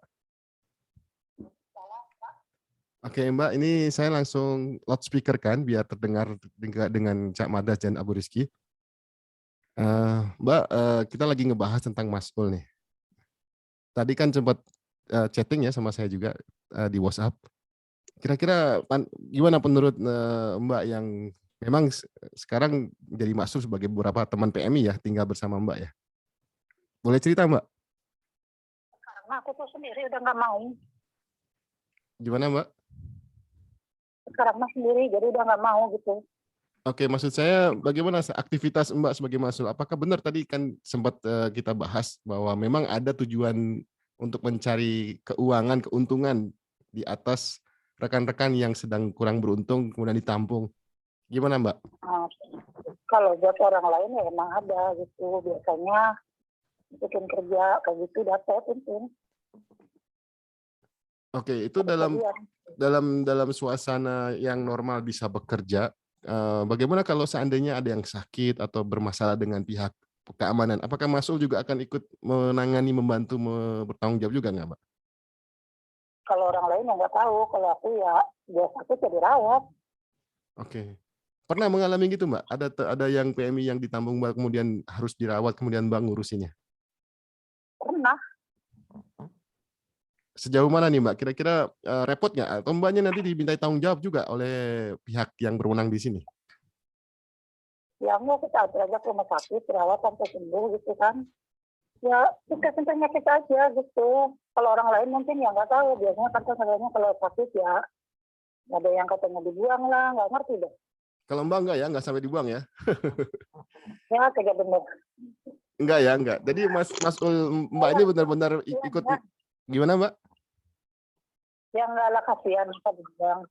Oke, Mbak, ini saya langsung loudspeaker kan, biar terdengar dengan Cak Madas dan Abu Rizky. Mbak, kita lagi ngebahas tentang mas'ul nih. Tadi kan sempat chatting ya sama saya juga di WhatsApp. Kira-kira gimana menurut Mbak yang memang sekarang jadi mas'ul sebagai beberapa teman PMI ya, tinggal bersama Mbak ya? Boleh cerita, Mbak? Karena aku tuh sendiri udah nggak mau. Gimana, Mbak? Sekarang mah sendiri, jadi udah nggak mau gitu. Oke, maksud saya bagaimana aktivitas Mbak sebagai mas'ul? Apakah benar tadi kan sempat kita bahas bahwa memang ada tujuan untuk mencari keuangan, keuntungan di atas rekan-rekan yang sedang kurang beruntung kemudian ditampung. Gimana, Mbak? Nah, kalau buat orang lain ya emang ada gitu. Biasanya bikin kerja kayak gitu dapat untung. Oke, itu dalam suasana yang normal bisa bekerja. Bagaimana kalau seandainya ada yang sakit atau bermasalah dengan pihak keamanan? Apakah mas'ul juga akan ikut menangani, membantu, bertanggung jawab juga nggak, Mbak? Kalau orang lain ya nggak tahu. Kalau aku ya biasa sakit ya dirawat. Oke. Pernah mengalami gitu, Mbak? Ada yang PMI yang ditampung Mbak kemudian harus dirawat kemudian Mbak ngurusinnya? Pernah. Sejauh mana nih, Mbak? Kira-kira repot nggak? Atau Mbaknya nanti dimintai tanggung jawab juga oleh pihak yang berwenang di sini? Ya nggak, kita aja ke rumah sakit, dirawat sampai sembuh gitu kan. Ya kita penyakit aja gitu. Kalau orang lain mungkin ya nggak tahu. Biasanya kan katanya kalau sakit ya ada yang katanya dibuang lah, nggak ngerti deh. Kalau Mbak enggak ya, enggak sampai dibuang ya? Ya kagak bener. Enggak ya, enggak. Jadi mas'ul Mbak ini benar-benar ikut enggak. Gimana, Mbak? Ya enggak lah, kasihan kita dibuang.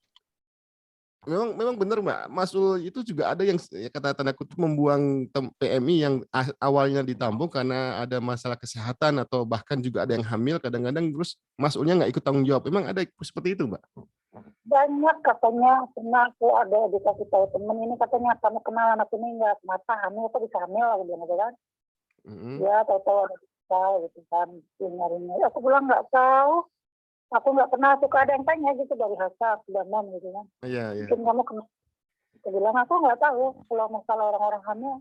Memang benar, Mbak. Mas'ul itu juga ada yang kata tanda kutip membuang PMI yang awalnya ditampung karena ada masalah kesehatan atau bahkan juga ada yang hamil kadang-kadang terus mas'ulnya nggak ikut tanggung jawab. Memang ada seperti itu, Mbak? Banyak katanya, pernah aku ada dikasih tahu temen ini katanya kamu kenal anak ini nggak, mata hamil kok bisa hamil, aku bilang gitu kan. Ya tahu-tahu ada bisa gitu kan, nyarinya. Aku bilang nggak tahu, aku nggak pernah suka ada yang tanya gitu dari Hasa, Sudaman gitu kan. Iya, iya. Mungkin kamu kenal. Aku bilang aku nggak tahu kalau masalah orang-orang hamil.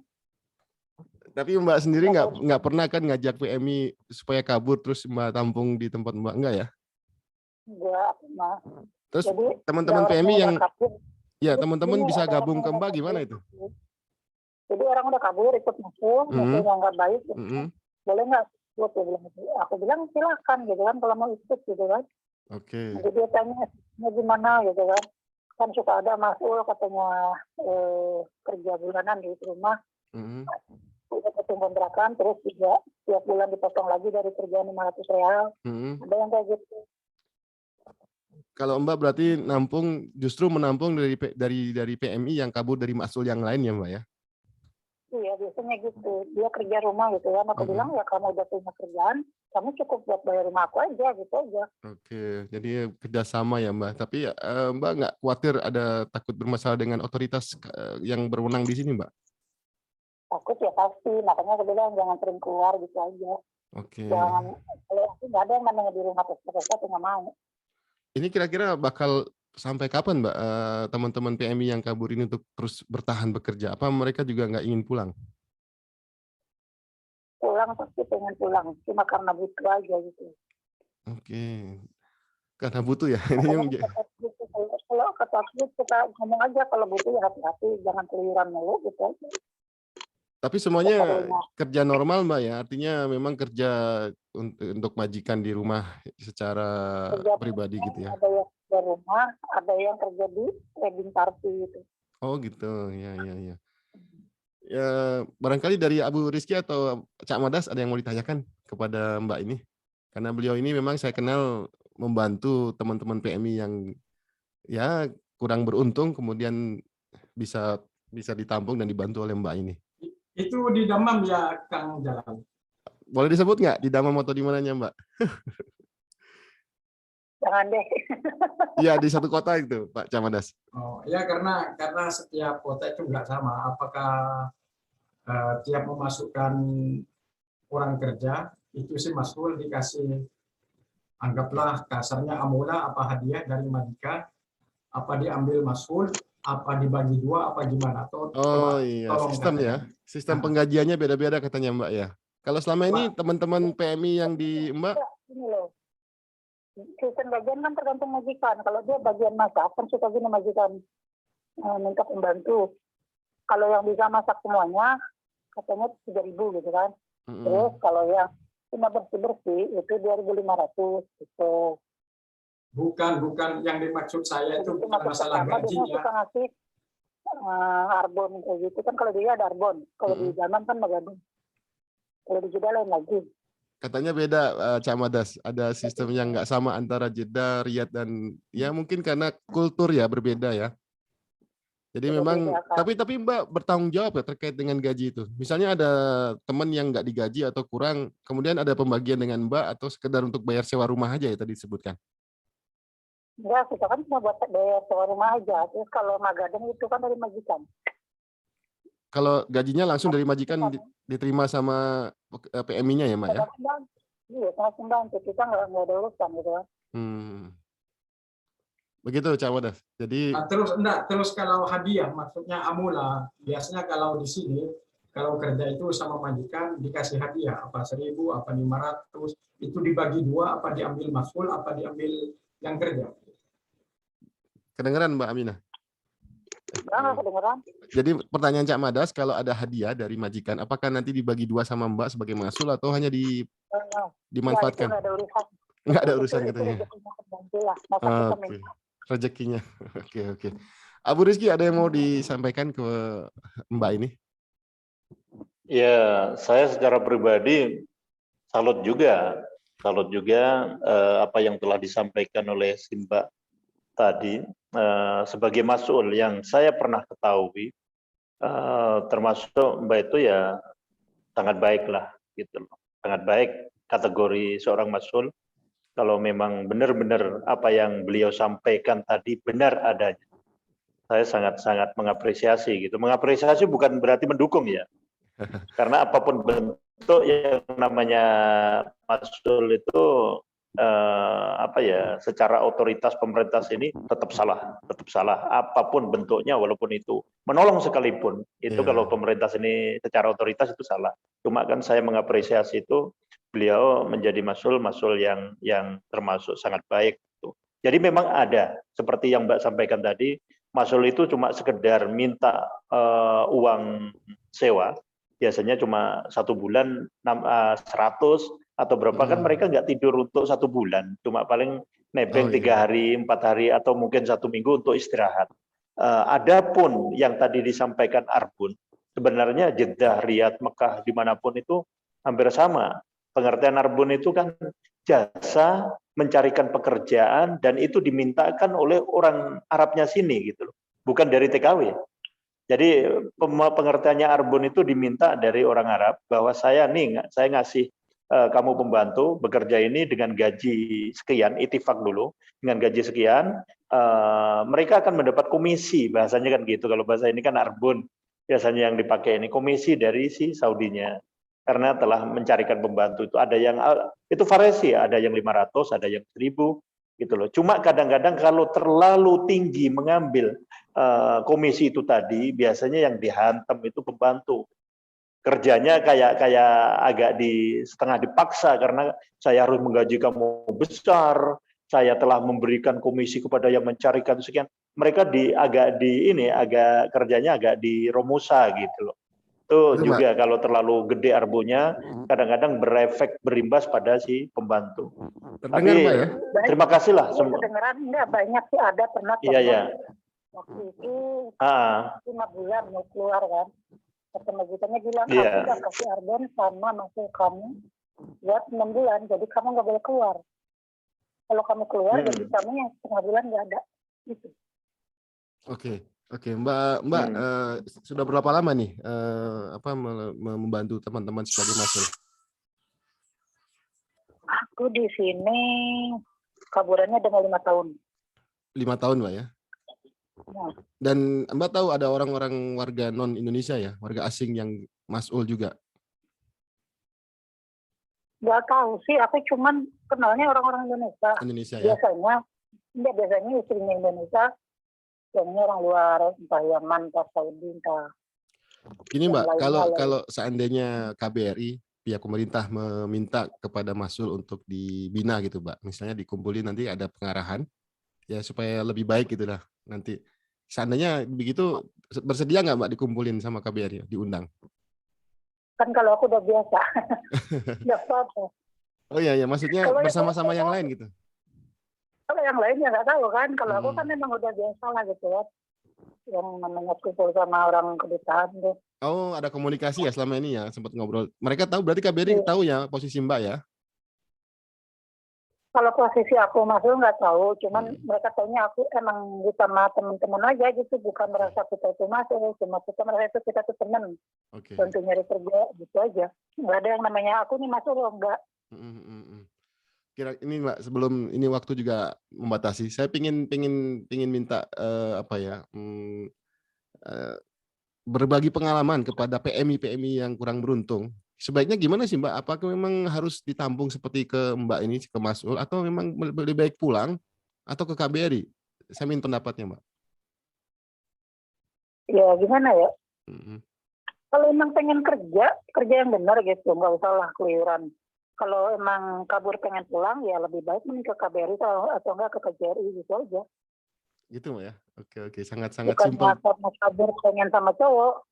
Tapi Mbak sendiri nggak pernah kan ngajak PMI supaya kabur terus Mbak tampung di tempat Mbak, enggak ya? Enggak pernah. Terus Jadi teman-teman PMI yang ya Jadi, teman-teman ini bisa ada gabung ke orang Mbak yang gimana kabur. itu? Jadi orang udah kabur ikut masuk, yang nggak baik, gitu. Boleh nggak? Aku bilang silahkan gitu kan kalau mau ikut gitu kan. Oke. Jadi dia tanya gimana gitu kan. Kan suka ada masuk katanya kerja bulanan di rumah. Udah potong kontrakan terus juga tiap bulan dipotong lagi dari kerjaan 500 real. Ada yang kayak gitu. Kalau Mbak berarti justru menampung dari PMI yang kabur dari mas'ul yang lain ya, Mbak ya? Iya, biasanya gitu. Dia kerja rumah gitu kan. Aku bilang ya kamu udah punya kerjaan, kamu cukup buat bayar rumah aku aja gitu aja. Oke, jadi kerjasama ya, Mbak. Tapi Mbak nggak khawatir ada takut bermasalah dengan otoritas yang berwenang di sini, Mbak? Takut ya pasti, makanya aku bilang jangan sering keluar gitu aja. Oke. Jangan, kalau aku nggak ada yang namanya di rumah terus aku nggak mau. Ini kira-kira bakal sampai kapan, Mbak, teman-teman PMI yang kabur ini untuk terus bertahan bekerja? Apa mereka juga nggak ingin pulang? Pulang pasti pengen pulang, cuma karena butuh aja gitu. Oke, karena butuh ya. Ini kalau kata aku kita ngomong aja kalau butuh ya hati-hati, jangan keluyuran mulu gitu aja. Tapi semuanya kerja normal Mbak ya, artinya memang kerja untuk majikan di rumah secara kerja pribadi gitu ya. ada yang kerja rumah, ada yang kerja di wedding party gitu. Oh gitu, ya. Ya, barangkali dari Abu Rizky atau Cak Madas ada yang mau ditanyakan kepada Mbak ini? Karena beliau ini memang saya kenal membantu teman-teman PMI yang ya kurang beruntung, kemudian bisa ditampung dan dibantu oleh Mbak ini. Itu di Damam ya, Kang Jalan. Boleh disebut nggak di Damam atau di mananya Mbak? Jangan deh. Iya, di satu kota itu Pak Camadas. Oh ya, karena setiap kota itu nggak sama. Apakah tiap memasukkan orang kerja itu sih Masul dikasih, anggaplah kasarnya amula apa hadiah dari majikan, apa diambil Masul, apa dibagi dua, apa gimana? Oh iya, sistem ya. Sistem penggajiannya beda-beda katanya Mbak ya. Kalau selama ini teman-teman PMI yang di Mbak, Ini loh. Sistem bagian kan tergantung majikan. Kalau dia bagian masak, kan suka gini majikan minta pembantu. Kalau yang bisa masak semuanya, katanya 3.000 gitu kan. Terus kalau yang cuma bersih-bersih itu 2.500 gitu. Bukan yang dimaksud saya itu bukan masalah gajinya. Dia suka ngasih arbon kayak gitu kan, kalau dia ada arbon. Kalau di zaman kan Magadung. Kalau di Jeddah lain lagi. katanya beda Cak Madas. Ada sistem yang nggak sama antara Jeddah, Riyadh, dan ya mungkin karena kultur ya berbeda ya. Jadi memang, tapi Mbak bertanggung jawab ya terkait dengan gaji itu. Misalnya ada teman yang nggak digaji atau kurang, kemudian ada pembagian dengan Mbak atau sekedar untuk bayar sewa rumah aja ya tadi disebutkan. Enggak, kita kan cuma buat bayar sewa rumah aja. Terus kalau Magadang itu kan dari majikan. Kalau gajinya langsung dari majikan diterima sama PMI-nya ya, Mak ya? Iya, langsung bantu. Kita nggak ada urusan gitu kan. Begitu, Cak Wadas. Jadi terus kalau hadiah, maksudnya amula. Biasanya kalau di sini, kalau kerja itu sama majikan dikasih hadiah apa 1.000, apa 500, itu dibagi dua, apa diambil Masul, apa diambil yang kerja. Kedengeran Mbak Aminah? Enggak kedengeran. Jadi pertanyaan Cak Madas, kalau ada hadiah dari majikan, apakah nanti dibagi dua sama Mbak sebagai Masul atau hanya dimanfaatkan? Nggak ada urusan. Nggak ada urusan katanya. Oke. Rezekinya. Oke. Abu Rizky, ada yang mau disampaikan ke Mbak ini? Ya, saya secara pribadi salut juga apa yang telah disampaikan oleh Mbak tadi. Sebagai mas'ul yang saya pernah ketahui, termasuk Mbak itu ya sangat baik lah, gitu loh. Sangat baik kategori seorang mas'ul. Kalau memang benar-benar apa yang beliau sampaikan tadi benar adanya, saya sangat-sangat mengapresiasi gitu. Mengapresiasi bukan berarti mendukung ya, karena apapun bentuk yang namanya mas'ul itu secara otoritas pemerintah ini tetap salah apapun bentuknya, walaupun itu menolong sekalipun itu kalau pemerintah ini secara otoritas itu salah. Cuma kan saya mengapresiasi itu beliau menjadi mas'ul yang termasuk sangat baik gitu. Jadi memang ada seperti yang Mbak sampaikan tadi, mas'ul itu cuma sekedar minta uang sewa, biasanya cuma 1 bulan 100 atau berapa, kan mereka nggak tidur untuk 1 bulan, cuma paling nebeng 3 hari, 4 hari, atau mungkin 1 minggu untuk istirahat. Adapun yang tadi disampaikan arbun, sebenarnya Jeddah, Riyadh, Mekah, dimanapun itu hampir sama. Pengertian arbun itu kan jasa mencarikan pekerjaan, dan itu dimintakan oleh orang Arabnya sini gitu loh, bukan dari TKW. Jadi pengertiannya arbun itu diminta dari orang Arab, bahwa saya ngasih kamu pembantu bekerja ini dengan gaji sekian, itifak dulu dengan gaji sekian, mereka akan mendapat komisi, bahasanya kan gitu. Kalau bahasa ini kan arbun biasanya yang dipakai ini, komisi dari si Saudinya, karena telah mencarikan pembantu. Itu ada yang itu variasi, ada yang 500, ada yang 1.000 gitu loh. Cuma kadang-kadang kalau terlalu tinggi mengambil komisi itu tadi, biasanya yang dihantam itu pembantu. Kerjanya kayak agak setengah dipaksa, karena saya harus menggaji kamu besar, saya telah memberikan komisi kepada yang mencarikan sekian. Mereka agak kerjanya agak diromusa gitu loh. Itu Betul, Mbak. juga kalau terlalu gede arbunya, kadang-kadang berefek berimbas pada si pembantu. Terdengar, Tapi Mbak ya? terima kasih lah Iya, semua. kedengeran enggak banyak sih, ada pernah Iya, iya. waktu itu Ah, 5 bulan mau keluar kan. Ketemu kitanya bilang, iya. aku udah kasih argon sama masuk kamu buat 6 bulan, jadi kamu nggak boleh keluar. Kalau kamu keluar, jadi kamu yang setengah bulan nggak ada. Gitu. Oke, Mbak, sudah berapa lama nih membantu teman-teman sebagai masul? Aku di sini kaburannya dengan 5 tahun. 5 tahun, Mbak ya. Nah, Dan Mbak tahu ada orang-orang warga non Indonesia ya, warga asing yang masul juga. nggak tahu sih, aku cuman kenalnya orang-orang Indonesia. Indonesia ya. Biasanya istrinya Indonesia, yang orang luar, entah Yaman, entah Saudi, entah. Ini Mbak, lainnya. kalau seandainya KBRI pihak pemerintah meminta kepada masul untuk dibina gitu, Mbak, misalnya dikumpulin nanti ada pengarahan ya supaya lebih baik gitulah nanti. Seandainya begitu, bersedia nggak Mbak dikumpulin sama KBRI, diundang? Kan kalau aku udah biasa, nggak apa-apa. Oh iya, maksudnya Kalau bersama-sama yang lain gitu. Kalau yang lainnya nggak tahu kan, kalau aku kan memang udah biasa lah gitu ya. Yang namanya kumpul sama orang kedutaan tuh. Oh, ada komunikasi ya selama ini ya, sempat ngobrol. Mereka tahu, berarti KBRI tahu ya posisi Mbak ya? Kalau posisi aku masuk nggak tahu, cuman mereka tahunya aku emang sama teman-teman aja gitu, bukan merasa kita itu masuk, cuma kita merasa itu kita tuh teman, bantu nyari kerja gitu aja. Nggak ada yang namanya aku nih masuk loh, enggak. Kira ini Mbak, sebelum ini waktu juga membatasi, saya pingin minta berbagi pengalaman kepada PMI yang kurang beruntung. Sebaiknya gimana sih Mbak? Apakah memang harus ditampung seperti ke Mbak ini, ke Masul, atau memang lebih baik pulang atau ke KBRI? Saya minta pendapatnya Mbak. Ya gimana ya? Kalau emang pengen kerja yang benar gitu, nggak usah lah keluyuran. Kalau emang kabur pengen pulang, ya lebih baik mending ke KBRI atau enggak ke KJRI gitu aja. Gitu Mbak ya? Oke, sangat-sangat simpel. Bukan kabur pengen sama cowok.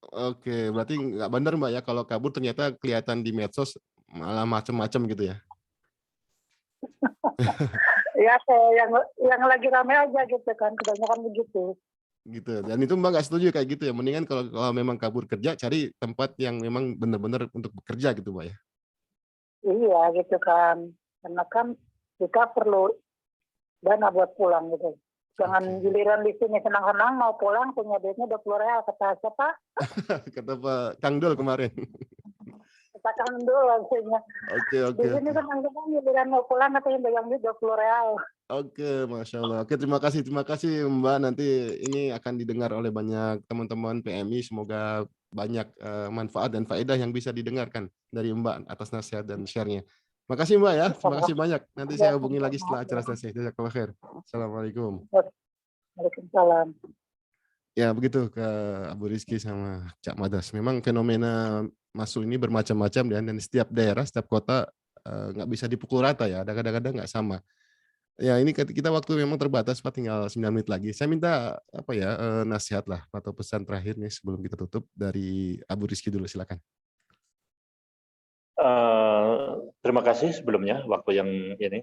Oke, berarti nggak benar Mbak ya kalau kabur ternyata kelihatan di medsos malah macam-macam gitu ya? Ya yang lagi ramai aja gitu kan, kebanyakan begitu. Gitu. Dan itu Mbak nggak setuju kayak gitu ya? Mendingan kalau memang kabur kerja, cari tempat yang memang benar-benar untuk bekerja gitu Mbak ya? Iya gitu kan, karena kan kita perlu dana buat pulang gitu. Jangan giliran di sini senang-senang mau pulang punya duitnya 20 real, kata siapa? Kata Pak Kang Dul kemarin. Kata Kang Dul maksudnya. Oke. Di sini senang-senang giliran mau pulang katanya pegang duit 20 real. Oke, Masya Allah. Oke, terima kasih Mbak. Nanti ini akan didengar oleh banyak teman-teman PMI. Semoga banyak manfaat dan faedah yang bisa didengarkan dari Mbak atas nasihat dan share-nya. Makasih Mbak ya, terima kasih banyak. Nanti saya hubungi lagi setelah acara selesai. Jazakallah khair. Assalamualaikum. Waalaikumsalam. Ya begitu ke Abu Rizky sama Cak Madas. Memang fenomena masuk ini bermacam-macam dan setiap daerah, setiap kota nggak bisa dipukul rata ya. Ada kadang-kadang nggak sama. Ya ini kita waktu memang terbatas Pak, tinggal 9 menit lagi. Saya minta nasihat lah atau pesan terakhir nih sebelum kita tutup dari Abu Rizky dulu, silakan. Terima kasih sebelumnya waktu yang ini.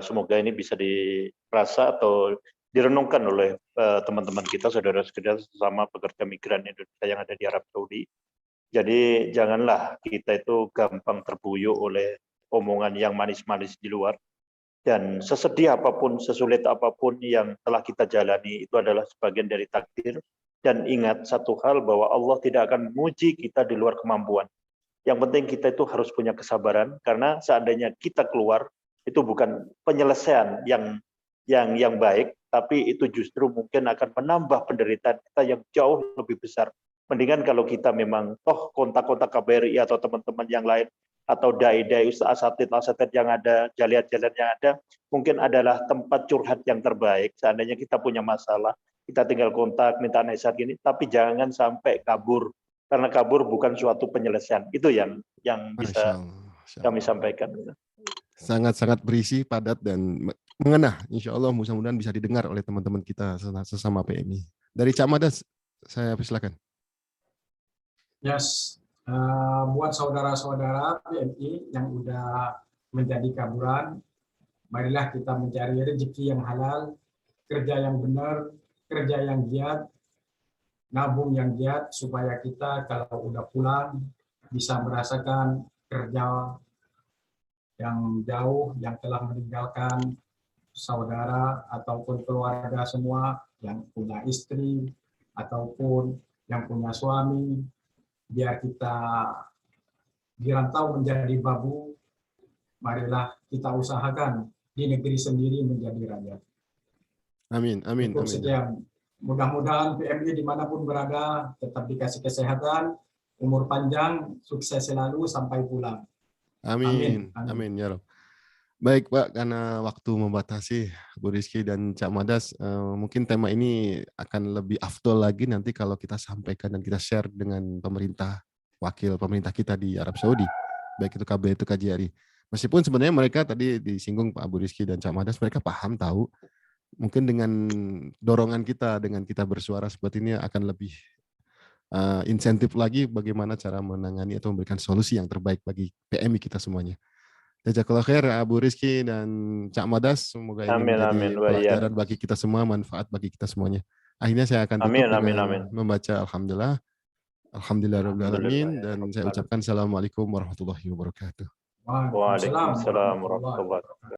Semoga ini bisa dirasa atau direnungkan oleh teman-teman kita, saudara-saudara sesama pekerja migran Indonesia yang ada di Arab Saudi. Jadi janganlah kita itu gampang terbuyuk oleh omongan yang manis-manis di luar. Dan sesedih apapun, sesulit apapun yang telah kita jalani itu adalah sebagian dari takdir. Dan ingat satu hal, bahwa Allah tidak akan menguji kita di luar kemampuan. Yang penting kita itu harus punya kesabaran, karena seandainya kita keluar, itu bukan penyelesaian yang baik, tapi itu justru mungkin akan menambah penderitaan kita yang jauh lebih besar. Mendingan kalau kita memang toh kontak-kontak KBRI atau teman-teman yang lain, atau dai-dai asatid yang ada, jaliat-jaliat yang ada, mungkin adalah tempat curhat yang terbaik. Seandainya kita punya masalah, kita tinggal kontak, minta nasihat gini, tapi jangan sampai kabur. Karena kabur bukan suatu penyelesaian. Itu yang bisa kami sampaikan. Sangat-sangat berisi, padat, dan mengena. Insya Allah mudah-mudahan bisa didengar oleh teman-teman kita sesama PMI. Dari Cak Madas, saya silakan. Yes, buat saudara-saudara PMI yang udah menjadi kaburan, marilah kita mencari rezeki yang halal, kerja yang benar, kerja yang giat, nabung yang giat, supaya kita kalau udah pulang bisa merasakan kerja yang jauh, yang telah meninggalkan saudara ataupun keluarga semua, yang punya istri ataupun yang punya suami, biar kita dirantau menjadi babu, marilah kita usahakan di negeri sendiri menjadi raja. Amin, amin, Cukup amin. sekian. Mudah-mudahan PMI dimanapun berada tetap dikasih kesehatan, umur panjang, sukses selalu sampai pulang. Amin, Amin. Amin. amin ya Rob. Baik Pak, karena waktu membatasi Bu Rizky dan Cak Madas, mungkin tema ini akan lebih afdol lagi nanti kalau kita sampaikan dan kita share dengan pemerintah, wakil pemerintah kita di Arab Saudi, baik itu KB itu KJRI. Meskipun sebenarnya mereka tadi disinggung Pak Bu Rizky dan Cak Madas, mereka paham tahu, mungkin dengan dorongan kita, dengan kita bersuara seperti ini akan lebih insentif lagi bagaimana cara menangani atau memberikan solusi yang terbaik bagi PMI kita semuanya. Jazakallah khair Abu Rizky dan Cak Madas, semoga ini menjadi pelajaran bagi kita semua, manfaat bagi kita semuanya. Akhirnya saya akan tutup dengan membaca Alhamdulillahirabbil alamin, dan saya ucapkan assalamualaikum warahmatullahi wabarakatuh. Waalaikumsalam warahmatullahi wabarakatuh.